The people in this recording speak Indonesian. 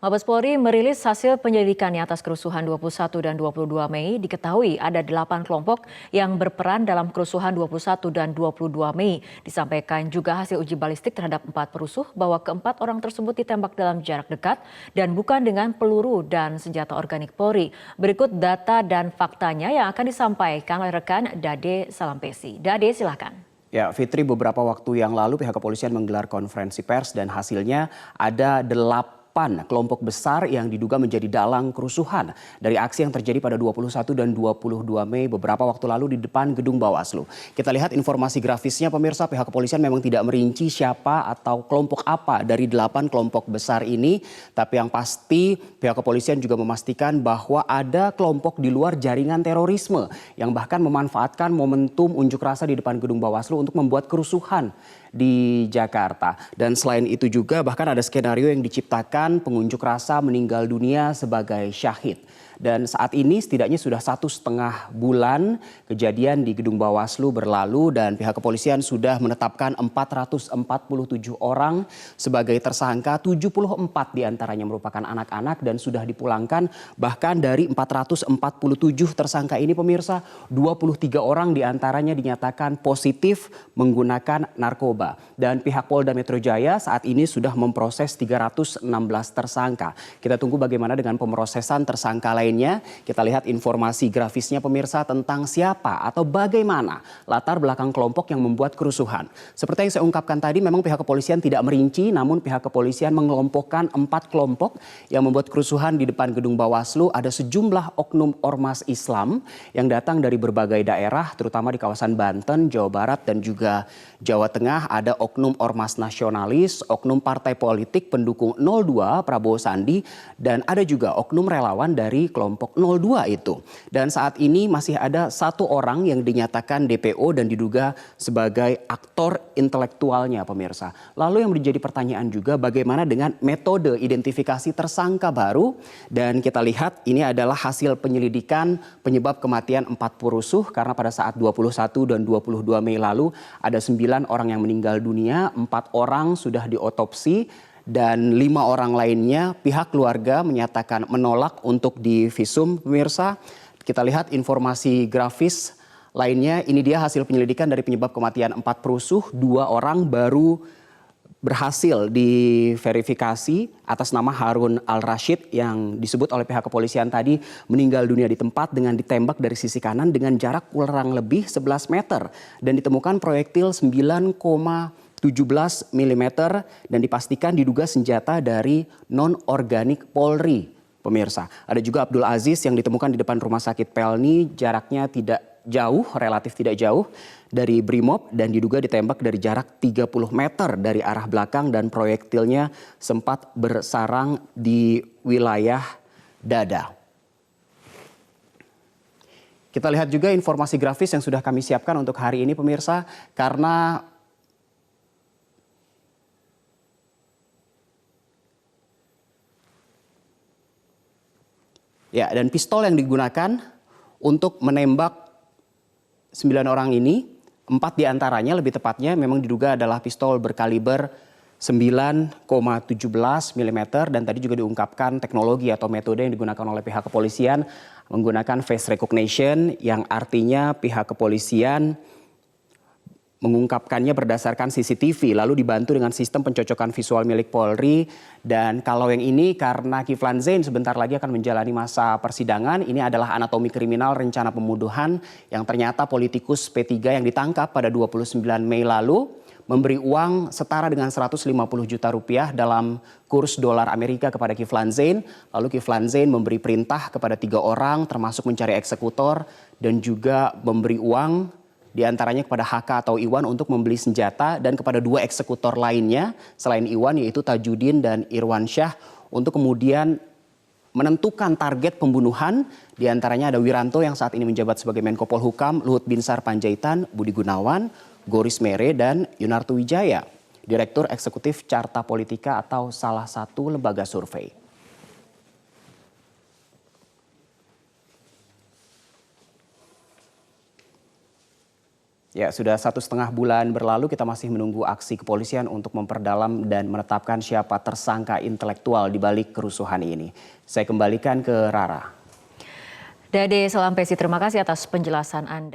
Mabes Polri merilis hasil penyelidikannya atas kerusuhan 21 dan 22 Mei. Diketahui ada 8 kelompok yang berperan dalam kerusuhan 21 dan 22 Mei. Disampaikan juga hasil uji balistik terhadap 4 perusuh bahwa keempat orang tersebut ditembak dalam jarak dekat dan bukan dengan peluru dan senjata organik Polri. Berikut data dan faktanya yang akan disampaikan oleh rekan Dade Salampesi. Dade, silakan. Ya, Fitri, beberapa waktu yang lalu pihak kepolisian menggelar konferensi pers dan hasilnya ada 8 kelompok besar yang diduga menjadi dalang kerusuhan dari aksi yang terjadi pada 21 dan 22 Mei beberapa waktu lalu di depan gedung Bawaslu. Kita lihat informasi grafisnya pemirsa, pihak kepolisian memang tidak merinci siapa atau kelompok apa dari 8 kelompok besar ini. Tapi yang pasti pihak kepolisian juga memastikan bahwa ada kelompok di luar jaringan terorisme yang bahkan memanfaatkan momentum unjuk rasa di depan gedung Bawaslu untuk membuat kerusuhan di Jakarta. Dan selain itu juga bahkan ada skenario yang diciptakan pengunjuk rasa meninggal dunia sebagai syahid. Dan saat ini setidaknya sudah 1,5 bulan kejadian di gedung Bawaslu berlalu dan pihak kepolisian sudah menetapkan 447 orang sebagai tersangka, 74 diantaranya merupakan anak-anak dan sudah dipulangkan. Bahkan dari 447 tersangka ini pemirsa, 23 orang diantaranya dinyatakan positif menggunakan narkoba. Dan pihak Polda Metro Jaya saat ini sudah memproses 316 tersangka. Kita tunggu bagaimana dengan pemrosesan tersangka lainnya. Kita lihat informasi grafisnya pemirsa tentang siapa atau bagaimana latar belakang kelompok yang membuat kerusuhan. Seperti yang saya ungkapkan tadi, memang pihak kepolisian tidak merinci, namun pihak kepolisian mengelompokkan 4 kelompok yang membuat kerusuhan di depan gedung Bawaslu. Ada sejumlah oknum ormas Islam yang datang dari berbagai daerah, terutama di kawasan Banten, Jawa Barat dan juga Jawa Tengah. Ada oknum ormas nasionalis, oknum partai politik pendukung 02 Prabowo Sandi, dan ada juga oknum relawan dari kelompok 02 itu. Dan saat ini masih ada 1 orang yang dinyatakan DPO dan diduga sebagai aktor intelektualnya pemirsa. Lalu yang menjadi pertanyaan juga bagaimana dengan metode identifikasi tersangka baru. Dan kita lihat ini adalah hasil penyelidikan penyebab kematian 4 perusuh karena pada saat 21 dan 22 Mei lalu ada 9 orang yang meninggal dunia, 4 orang sudah diotopsi. Dan 5 orang lainnya pihak keluarga menyatakan menolak untuk divisum pemirsa. Kita lihat informasi grafis lainnya, ini dia hasil penyelidikan dari penyebab kematian 4 perusuh. 2 orang baru berhasil diverifikasi atas nama Harun Al-Rashid yang disebut oleh pihak kepolisian tadi meninggal dunia di tempat dengan ditembak dari sisi kanan dengan jarak kurang lebih 11 meter. Dan ditemukan proyektil 9,17 mm dan dipastikan diduga senjata dari non-organik Polri. Pemirsa, ada juga Abdul Aziz yang ditemukan di depan rumah sakit Pelni, jaraknya tidak jauh, relatif tidak jauh dari Brimob dan diduga ditembak dari jarak 30 meter dari arah belakang dan proyektilnya sempat bersarang di wilayah dada. Kita lihat juga informasi grafis yang sudah kami siapkan untuk hari ini pemirsa, karena ya, dan pistol yang digunakan untuk menembak 9 orang ini, 4 diantaranya lebih tepatnya memang diduga adalah pistol berkaliber 9,17 mm dan tadi juga diungkapkan teknologi atau metode yang digunakan oleh pihak kepolisian menggunakan face recognition yang artinya pihak kepolisian mengungkapkannya berdasarkan CCTV lalu dibantu dengan sistem pencocokan visual milik Polri. Dan kalau yang ini karena Kiflan Zain sebentar lagi akan menjalani masa persidangan, ini adalah anatomi kriminal rencana pembunuhan yang ternyata politikus P3 yang ditangkap pada 29 Mei lalu memberi uang setara dengan 150 juta rupiah dalam kurs dolar Amerika kepada Kiflan Zain. Lalu Kiflan Zain memberi perintah kepada 3 orang termasuk mencari eksekutor dan juga memberi uang di antaranya kepada HK atau Iwan untuk membeli senjata dan kepada 2 eksekutor lainnya selain Iwan yaitu Tajudin dan Irwan Syah untuk kemudian menentukan target pembunuhan. Di antaranya ada Wiranto yang saat ini menjabat sebagai Menko Polhukam, Luhut Binsar Panjaitan, Budi Gunawan, Goris Mere dan Yunarto Wijaya, Direktur Eksekutif Carta Politika atau salah satu lembaga survei. Ya, sudah 1,5 bulan berlalu kita masih menunggu aksi kepolisian untuk memperdalam dan menetapkan siapa tersangka intelektual di balik kerusuhan ini. Saya kembalikan ke Rara. Dade Selampesi, terima kasih atas penjelasan Anda.